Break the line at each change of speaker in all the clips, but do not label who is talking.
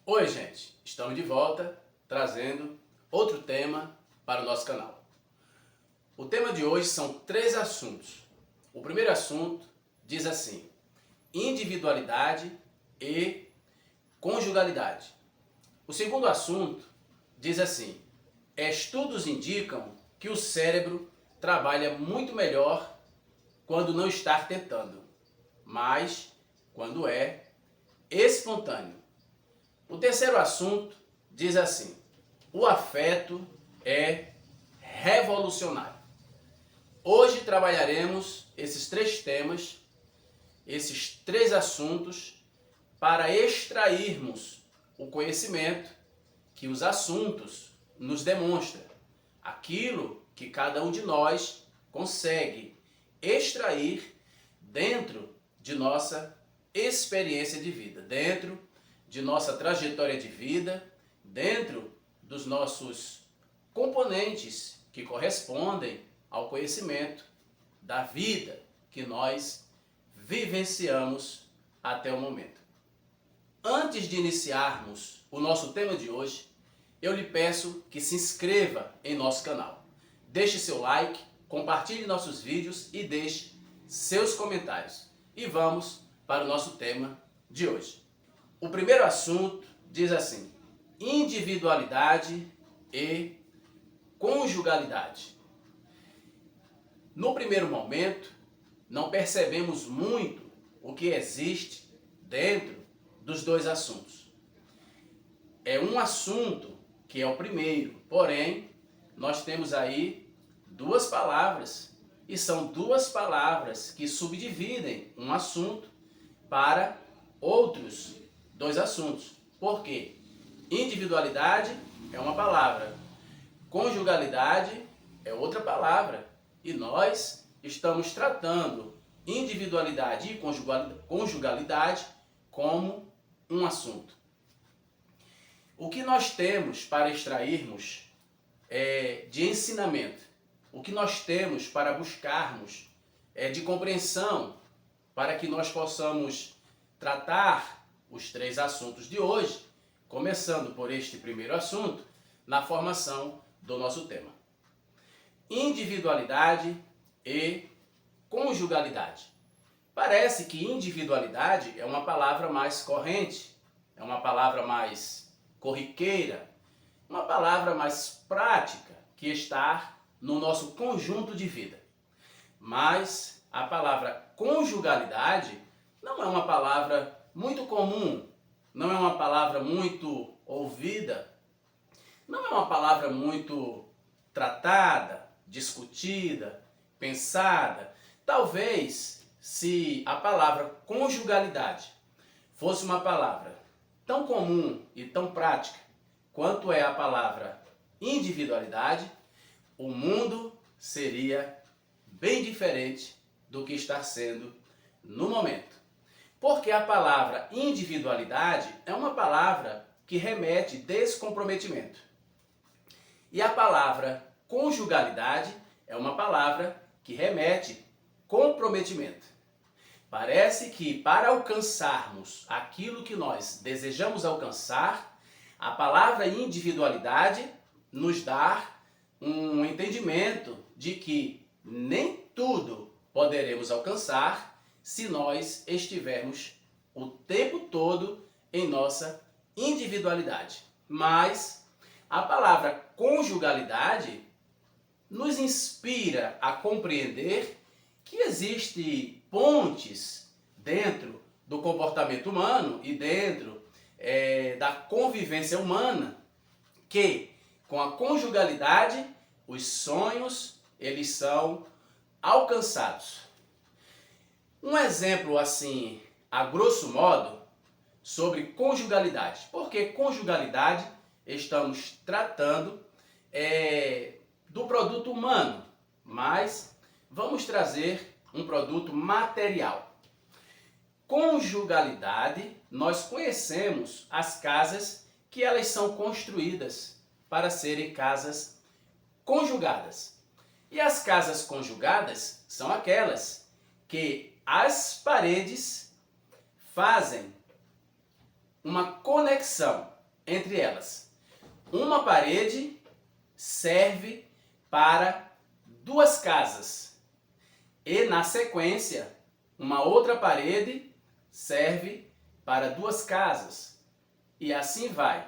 Oi, gente! Estamos de volta trazendo outro tema para o nosso canal. O tema de hoje são 3 assuntos. O primeiro assunto diz assim: individualidade e conjugalidade. O segundo assunto diz assim: estudos indicam que o cérebro trabalha muito melhor quando não está tentando, mas quando é espontâneo. O terceiro assunto diz assim: o afeto é revolucionário. Hoje trabalharemos esses 3 temas, esses 3 assuntos, para extrairmos o conhecimento que os assuntos nos demonstram, aquilo que cada um de nós consegue extrair dentro de nossa experiência de vida, dentro de nossa trajetória de vida, dentro dos nossos componentes que correspondem ao conhecimento da vida que nós vivenciamos até o momento. Antes de iniciarmos o nosso tema de hoje, eu lhe peço que se inscreva em nosso canal. Deixe seu like, compartilhe nossos vídeos e deixe seus comentários. E vamos para o nosso tema de hoje. O primeiro assunto diz assim: individualidade e conjugalidade. No primeiro momento, não percebemos muito o que existe dentro dos 2 assuntos. É um assunto que é o primeiro, porém, nós temos aí 2 palavras, e são 2 palavras que subdividem um assunto para outros 2 assuntos. Por quê? Individualidade é uma palavra, conjugalidade é outra palavra, e nós estamos tratando individualidade e conjugalidade como um assunto. O que nós temos para extrairmos de ensinamento, o que nós temos para buscarmos de compreensão, para que nós possamos tratar os 3 assuntos de hoje, começando por este primeiro assunto, na formação do nosso tema. Individualidade e conjugalidade. Parece que individualidade é uma palavra mais corrente, é uma palavra mais corriqueira, uma palavra mais prática que está no nosso conjunto de vida. Mas a palavra conjugalidade não é uma palavra muito comum, não é uma palavra muito ouvida, não é uma palavra muito tratada, discutida, pensada. Talvez, se a palavra conjugalidade fosse uma palavra tão comum e tão prática quanto é a palavra individualidade, o mundo seria bem diferente do que está sendo no momento. Porque a palavra individualidade é uma palavra que remete descomprometimento. E a palavra conjugalidade é uma palavra que remete comprometimento. Parece que para alcançarmos aquilo que nós desejamos alcançar, a palavra individualidade nos dá um entendimento de que nem tudo poderemos alcançar se nós estivermos o tempo todo em nossa individualidade. Mas a palavra conjugalidade nos inspira a compreender que existem pontes dentro do comportamento humano e dentro da convivência humana, que com a conjugalidade os sonhos eles são alcançados. Um exemplo assim, a grosso modo, sobre conjugalidade. Porque conjugalidade estamos tratando do produto humano, mas vamos trazer um produto material. Conjugalidade, nós conhecemos as casas que elas são construídas para serem casas conjugadas. E as casas conjugadas são aquelas que as paredes fazem uma conexão entre elas. Uma parede serve para 2 casas e, na sequência, uma outra parede serve para 2 casas e assim vai.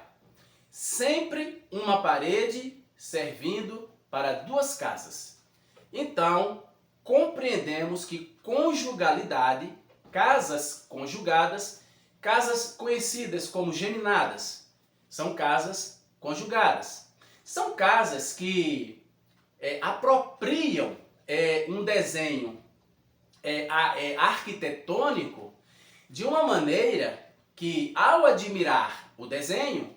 Sempre uma parede servindo para 2 casas. Então, compreendemos que conjugalidade, casas conjugadas, casas conhecidas como geminadas, são casas conjugadas. São casas que apropriam um desenho arquitetônico de uma maneira que, ao admirar o desenho,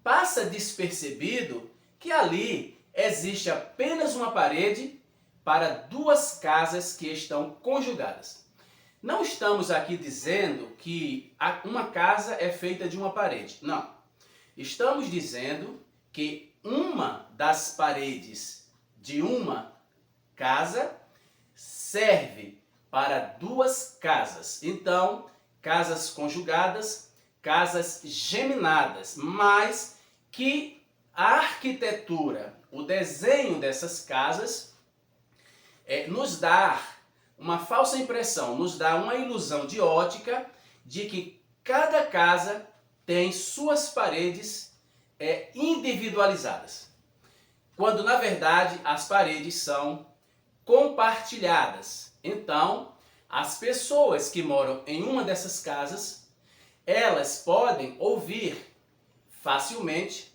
passa despercebido que ali existe apenas uma parede para 2 casas que estão conjugadas. Não estamos aqui dizendo que uma casa é feita de uma parede. Não. Estamos dizendo que uma das paredes de uma casa serve para 2 casas. Então, casas conjugadas, casas geminadas, mas que a arquitetura, o desenho dessas casas nos dá uma falsa impressão, nos dá uma ilusão de ótica de que cada casa tem suas paredes individualizadas, quando na verdade as paredes são compartilhadas. Então, as pessoas que moram em uma dessas casas, elas podem ouvir facilmente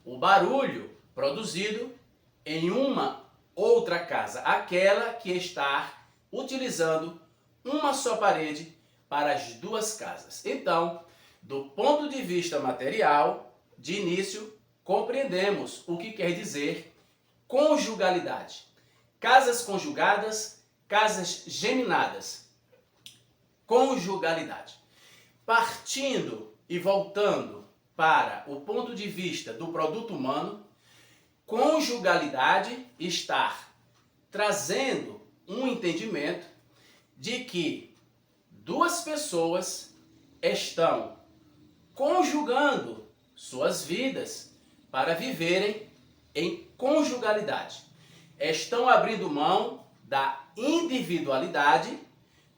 o barulho produzido em uma outra casa, aquela que está utilizando uma só parede para as 2 casas. Então, do ponto de vista material, de início, compreendemos o que quer dizer conjugalidade. Casas conjugadas, casas geminadas. Conjugalidade. Partindo e voltando para o ponto de vista do produto humano, conjugalidade está trazendo um entendimento de que 2 pessoas estão conjugando suas vidas para viverem em conjugalidade. Estão abrindo mão da individualidade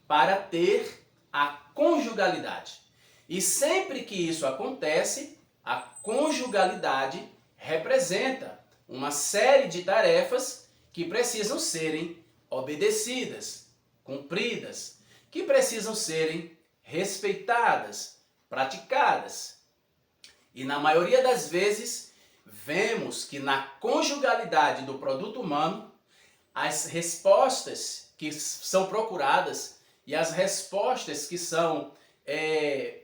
para ter a conjugalidade. E sempre que isso acontece, a conjugalidade representa uma série de tarefas que precisam serem obedecidas, cumpridas, que precisam serem respeitadas, praticadas. E na maioria das vezes, vemos que na conjugalidade do produto humano, as respostas que são procuradas e as respostas que são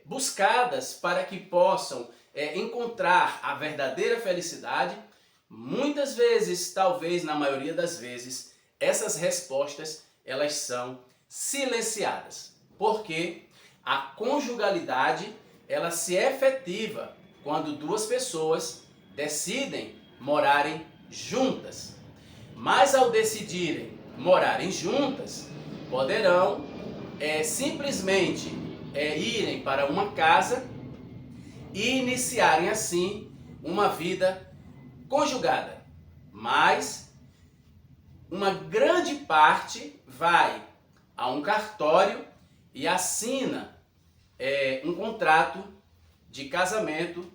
buscadas para que possam encontrar a verdadeira felicidade, muitas vezes, talvez na maioria das vezes, essas respostas elas são silenciadas, porque a conjugalidade ela se efetiva quando 2 pessoas decidem morarem juntas. Mas ao decidirem morarem juntas, poderão simplesmente irem para uma casa e iniciarem assim uma vida conjugada. Mas uma grande parte vai a um cartório e assina um contrato de casamento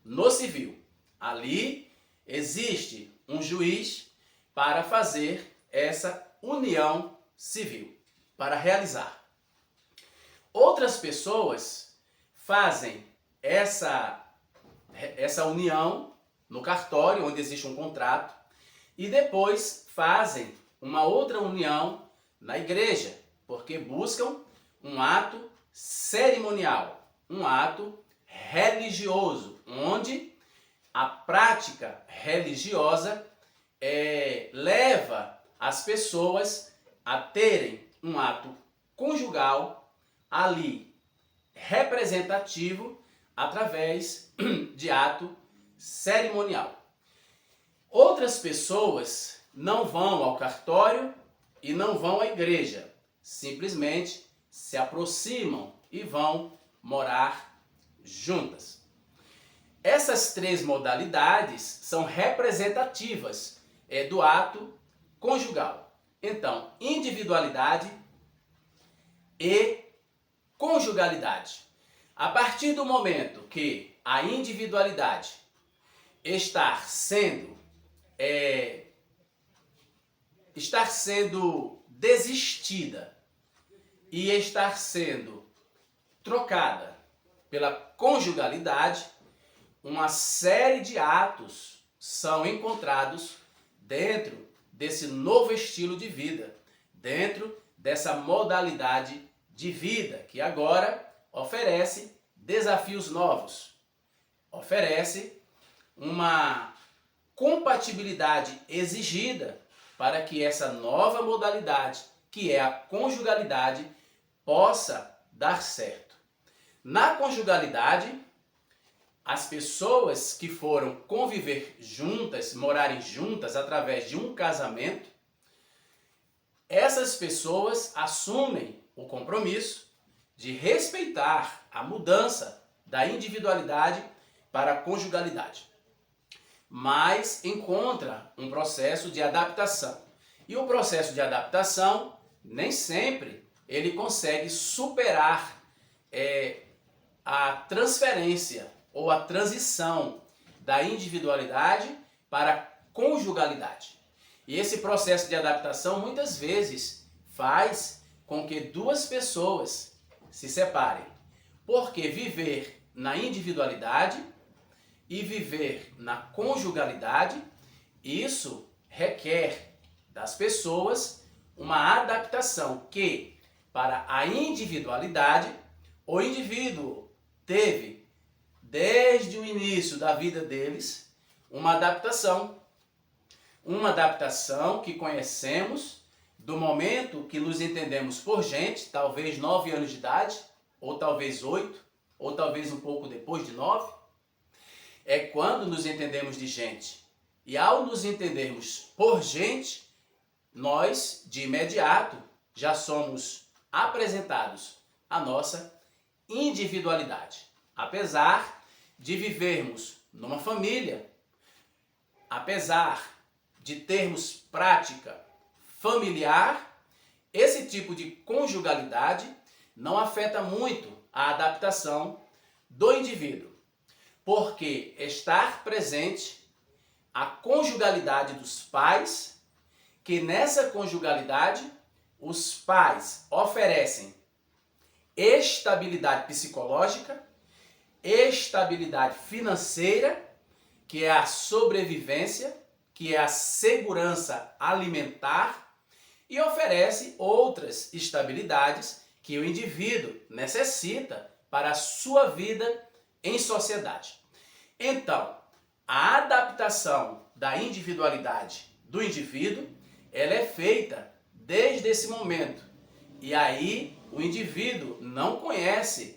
no civil. Ali existe um juiz para fazer essa união civil, para realizar. Outras pessoas fazem essa união no cartório, onde existe um contrato, e depois fazem uma outra união na igreja, porque buscam um ato cerimonial, um ato religioso, onde a prática religiosa leva as pessoas a terem um ato conjugal ali representativo através de ato cerimonial. Outras pessoas não vão ao cartório e não vão à igreja, simplesmente se aproximam e vão morar juntas. Essas três modalidades são representativas do ato conjugal. Então, individualidade e conjugalidade. A partir do momento que a individualidade está sendo desistida e estar sendo trocada pela conjugalidade, uma série de atos são encontrados dentro desse novo estilo de vida, dentro dessa modalidade de vida que agora oferece desafios novos, oferece uma compatibilidade exigida para que essa nova modalidade, que é a conjugalidade, possa dar certo. Na conjugalidade, as pessoas que foram conviver juntas, morarem juntas através de um casamento, essas pessoas assumem o compromisso de respeitar a mudança da individualidade para a conjugalidade, mas encontra um processo de adaptação. E o processo de adaptação, nem sempre ele consegue superar a transferência ou a transição da individualidade para a conjugalidade. E esse processo de adaptação muitas vezes faz com que duas pessoas se separem, porque viver na individualidade e viver na conjugalidade, isso requer das pessoas uma adaptação que, para a individualidade, o indivíduo teve, desde o início da vida deles, uma adaptação que conhecemos do momento que nos entendemos por gente, talvez 9 anos de idade, ou talvez 8, ou talvez um pouco depois de 9, é quando nos entendemos de gente. E ao nos entendermos por gente, nós, de imediato, já somos apresentados à nossa individualidade. Apesar de vivermos numa família, apesar de termos prática familiar, esse tipo de conjugalidade não afeta muito a adaptação do indivíduo, porque estar presente a conjugalidade dos pais, que nessa conjugalidade os pais oferecem estabilidade psicológica, estabilidade financeira, que é a sobrevivência, que é a segurança alimentar, e oferece outras estabilidades que o indivíduo necessita para a sua vida em sociedade. Então, a adaptação da individualidade do indivíduo, ela é feita desde esse momento. E aí o indivíduo não conhece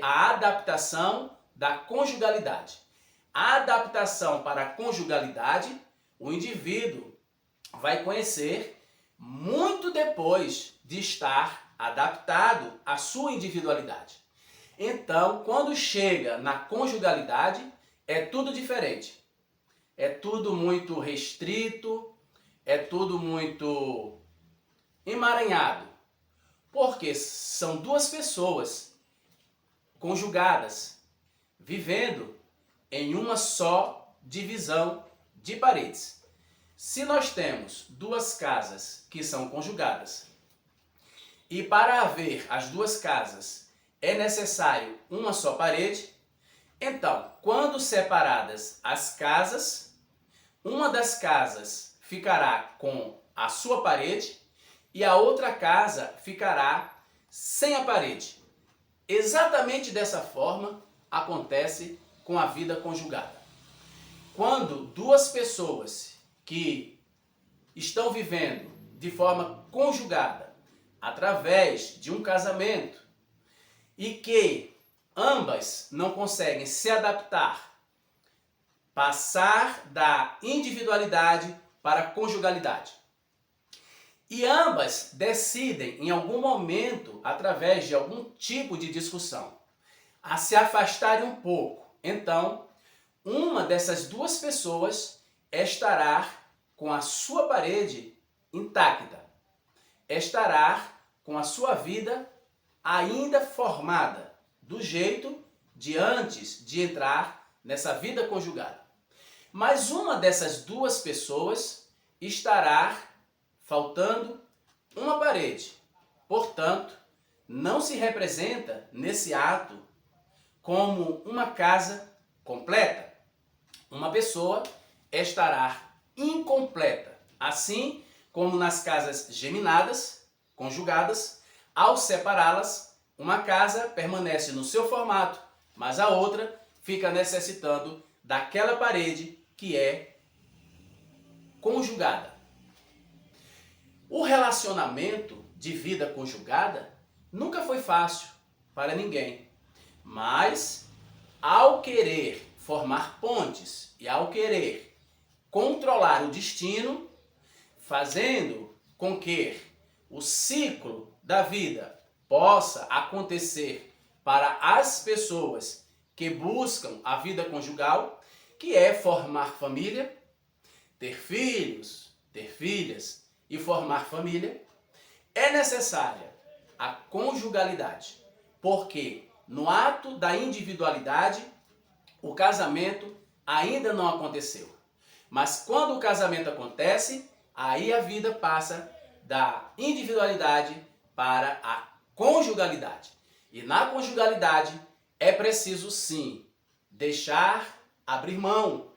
a adaptação da conjugalidade. A adaptação para a conjugalidade, o indivíduo vai conhecer muito depois de estar adaptado à sua individualidade. Então, quando chega na conjugalidade, é tudo diferente. É tudo muito restrito, é tudo muito emaranhado. Porque são duas pessoas conjugadas, vivendo em uma só divisão de paredes. Se nós temos duas casas que são conjugadas, e para haver as duas casas é necessário uma só parede, então, quando separadas as casas, uma das casas ficará com a sua parede e a outra casa ficará sem a parede. Exatamente dessa forma acontece com a vida conjugada. Quando duas pessoas que estão vivendo de forma conjugada através de um casamento e que ambas não conseguem se adaptar, passar da individualidade para a conjugalidade, e ambas decidem em algum momento, através de algum tipo de discussão, a se afastarem um pouco, então uma dessas duas pessoas estará com a sua parede intacta, estará com a sua vida ainda formada, do jeito de antes de entrar nessa vida conjugal. Mas uma dessas duas pessoas estará faltando uma parede. Portanto, não se representa nesse ato como uma casa completa. Uma pessoa estará incompleta, assim como nas casas geminadas, conjugadas, ao separá-las, uma casa permanece no seu formato, mas a outra fica necessitando daquela parede que é conjugada. O relacionamento de vida conjugada nunca foi fácil para ninguém, mas ao querer formar pontes e ao querer controlar o destino, fazendo com que o ciclo da vida possa acontecer para as pessoas que buscam a vida conjugal, que é formar família, ter filhos, ter filhas e formar família, é necessária a conjugalidade, porque no ato da individualidade, o casamento ainda não aconteceu. Mas quando o casamento acontece, aí a vida passa da individualidade para a conjugalidade. E na conjugalidade é preciso sim abrir mão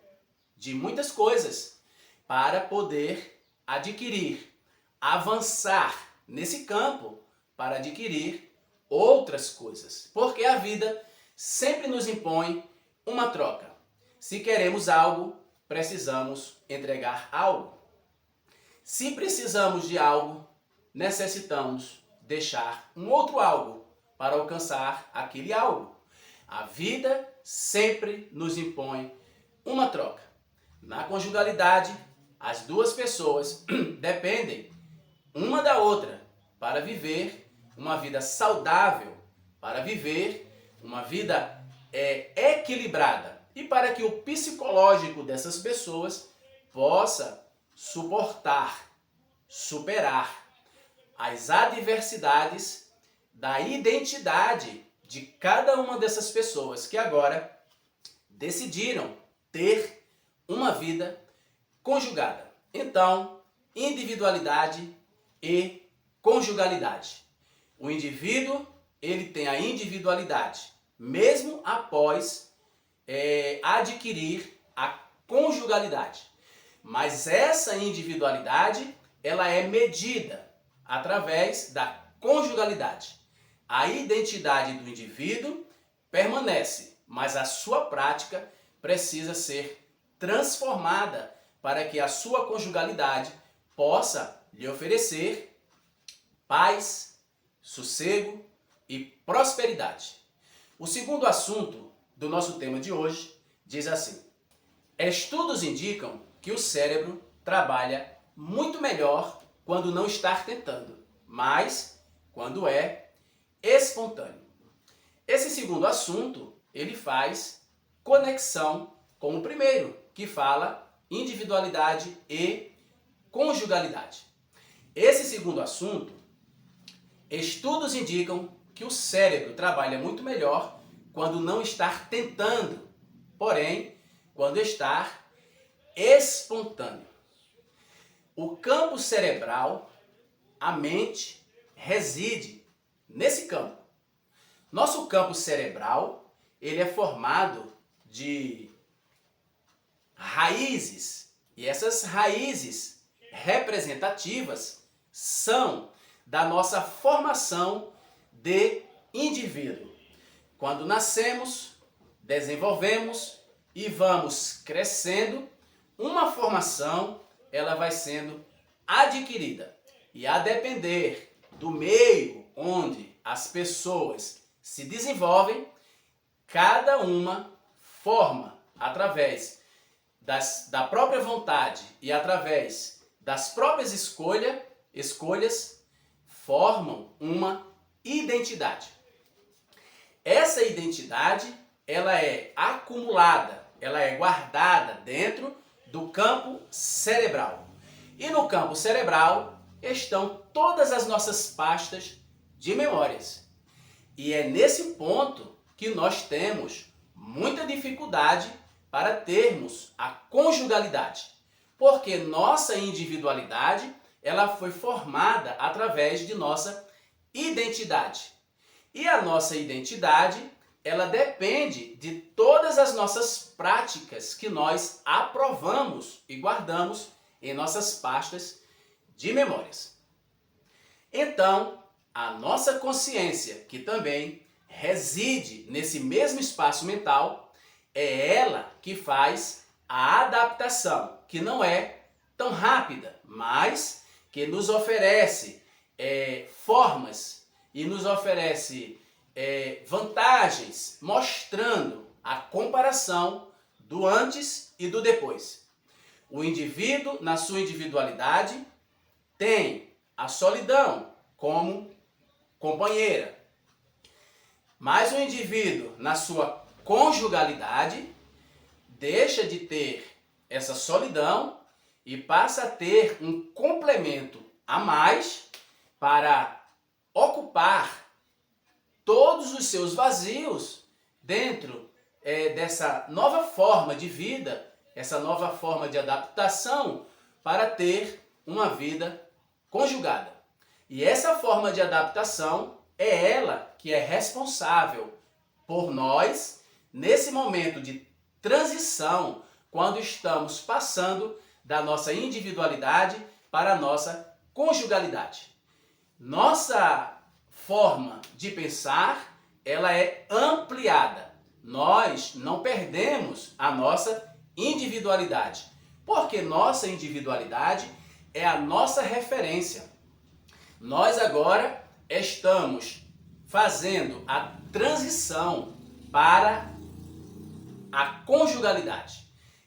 de muitas coisas para poder adquirir, avançar nesse campo para adquirir outras coisas. Porque a vida sempre nos impõe uma troca. Se queremos algo, precisamos entregar algo. Se precisamos de algo, necessitamos deixar um outro algo para alcançar aquele algo. A vida sempre nos impõe uma troca. Na conjugalidade, as duas pessoas dependem uma da outra para viver uma vida saudável, para viver uma vida equilibrada e para que o psicológico dessas pessoas possa suportar, superar as adversidades da identidade de cada uma dessas pessoas que agora decidiram ter uma vida conjugada. Então, individualidade e conjugalidade. O indivíduo, ele tem a individualidade, mesmo após adquirir a conjugalidade. Mas essa individualidade, ela é medida através da conjugalidade. A identidade do indivíduo permanece, mas a sua prática precisa ser transformada para que a sua conjugalidade possa lhe oferecer paz, sossego e prosperidade. O segundo assunto do nosso tema de hoje diz assim: estudos indicam que o cérebro trabalha muito melhor quando não está tentando, mas quando é espontâneo. Esse segundo assunto, ele faz conexão com o primeiro, que fala individualidade e conjugalidade. Esse segundo assunto, estudos indicam que o cérebro trabalha muito melhor quando não está tentando, porém, quando está espontâneo. O campo cerebral, a mente, reside nesse campo. Nosso campo cerebral, ele é formado de raízes, e essas raízes representativas são da nossa formação de indivíduo. Quando nascemos, desenvolvemos e vamos crescendo, uma formação ela vai sendo adquirida. E a depender do meio onde as pessoas se desenvolvem, cada uma forma através da própria vontade e através das próprias escolhas, formam uma identidade. Essa identidade, ela é acumulada, ela é guardada dentro do campo cerebral. E no campo cerebral estão todas as nossas pastas de memórias. E é nesse ponto que nós temos muita dificuldade para termos a conjugalidade. Porque nossa individualidade, ela foi formada através de nossa identidade. E a nossa identidade, ela depende de todas as nossas práticas que nós aprovamos e guardamos em nossas pastas de memórias. Então, a nossa consciência, que também reside nesse mesmo espaço mental, é ela que faz a adaptação, que não é tão rápida, mas que nos oferece formas e nos oferece vantagens, mostrando a comparação do antes e do depois. O indivíduo, na sua individualidade, tem a solidão como companheira. Mas o indivíduo, na sua conjugalidade, deixa de ter essa solidão e passa a ter um complemento a mais para ocupar todos os seus vazios dentro dessa nova forma de vida, essa nova forma de adaptação para ter uma vida conjugada. E essa forma de adaptação é ela que é responsável por nós, nesse momento de transição, quando estamos passando da nossa individualidade para a nossa conjugalidade. Nossa forma de pensar, ela é ampliada. Nós não perdemos a nossa individualidade, porque nossa individualidade é a nossa referência. Nós agora estamos fazendo a transição para a conjugalidade.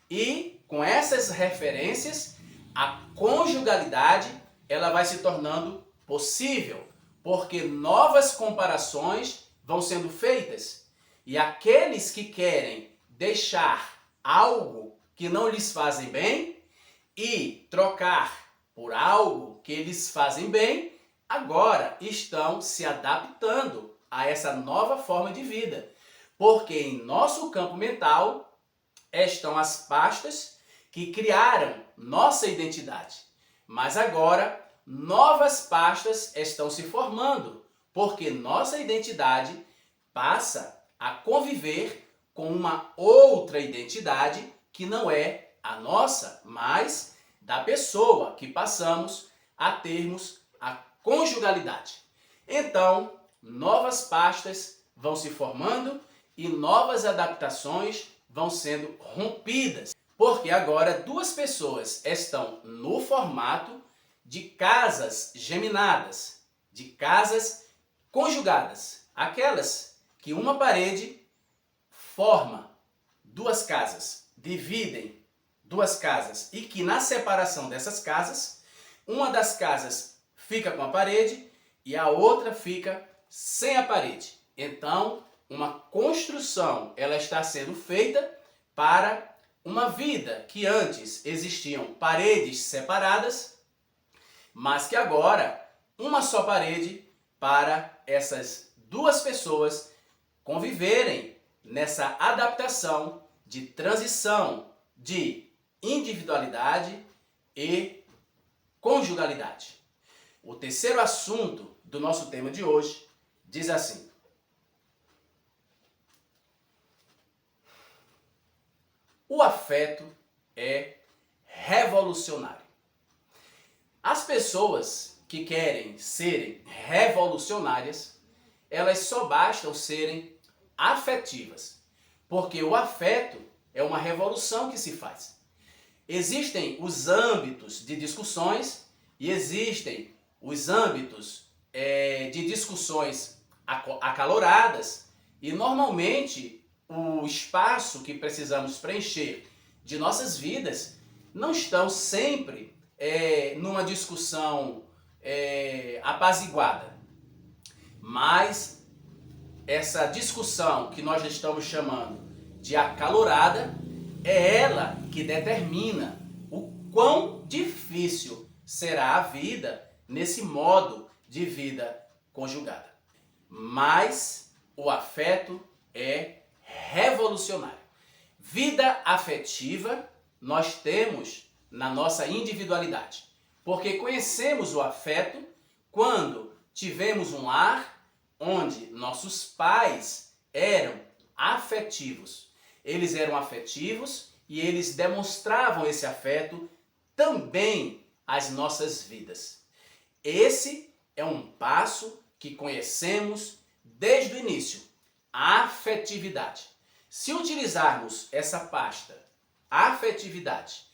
E com essas referências, a conjugalidade ela vai se tornando possível, porque novas comparações vão sendo feitas. E aqueles que querem deixar algo que não lhes fazem bem e trocar por algo que lhes fazem bem, agora estão se adaptando a essa nova forma de vida. Porque em nosso campo mental estão as pastas que criaram nossa identidade. Mas agora novas pastas estão se formando, porque nossa identidade passa a conviver com uma outra identidade que não é a nossa, mas da pessoa que passamos a termos a conjugalidade. Então, novas pastas vão se formando e novas adaptações vão sendo rompidas, porque agora duas pessoas estão no formato de casas geminadas, de casas conjugadas, aquelas que uma parede forma duas casas, dividem duas casas e que na separação dessas casas, uma das casas fica com a parede e a outra fica sem a parede. Então, uma construção ela está sendo feita para uma vida que antes existiam paredes separadas, mas que agora uma só parede para essas duas pessoas conviverem nessa adaptação de transição de individualidade e conjugalidade. O terceiro assunto do nosso tema de hoje diz assim: o afeto é revolucionário. As pessoas que querem serem revolucionárias, elas só bastam serem afetivas, porque o afeto é uma revolução que se faz. Existem os âmbitos de discussões e existem os âmbitos de discussões acaloradas e normalmente o espaço que precisamos preencher de nossas vidas não estão sempre numa discussão apaziguada. Mas essa discussão que nós estamos chamando de acalorada, é ela que determina o quão difícil será a vida nesse modo de vida conjugada. Mas o afeto é revolucionário. Vida afetiva nós temos na nossa individualidade, porque conhecemos o afeto quando tivemos um lar onde nossos pais eram afetivos. Eles eram afetivos e eles demonstravam esse afeto também às nossas vidas. Esse é um passo que conhecemos desde o início, a afetividade. Se utilizarmos essa pasta, afetividade,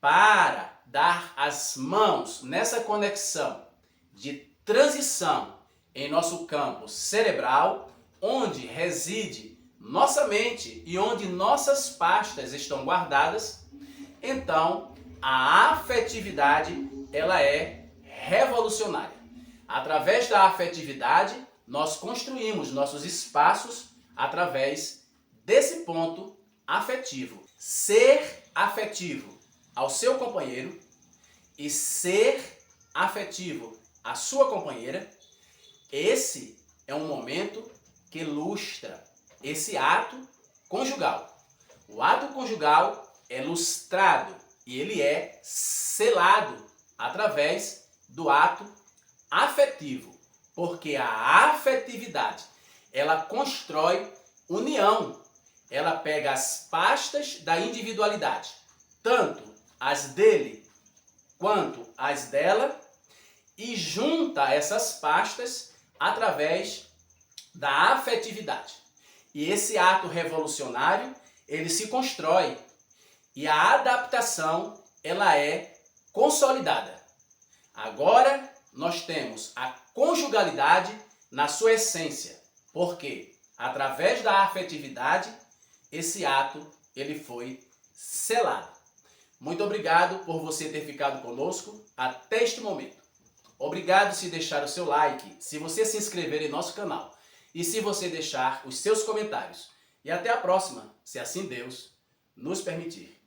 para dar as mãos nessa conexão de transição em nosso campo cerebral, onde reside nossa mente e onde nossas pastas estão guardadas, então a afetividade ela é revolucionária. Através da afetividade, nós construímos nossos espaços através desse ponto afetivo. Ser afetivo ao seu companheiro e ser afetivo à sua companheira, esse é um momento que ilustra esse ato conjugal. O ato conjugal é lustrado e ele é selado através do ato afetivo, porque a afetividade, ela constrói união. Ela pega as pastas da individualidade, tanto as dele quanto as dela, e junta essas pastas através da afetividade. E esse ato revolucionário, ele se constrói e a adaptação, ela é consolidada. Agora nós temos a conjugalidade na sua essência, porque através da afetividade, esse ato ele foi selado. Muito obrigado por você ter ficado conosco até este momento. Obrigado se deixar o seu like, se você se inscrever em nosso canal e se você deixar os seus comentários. E até a próxima, se assim Deus nos permitir.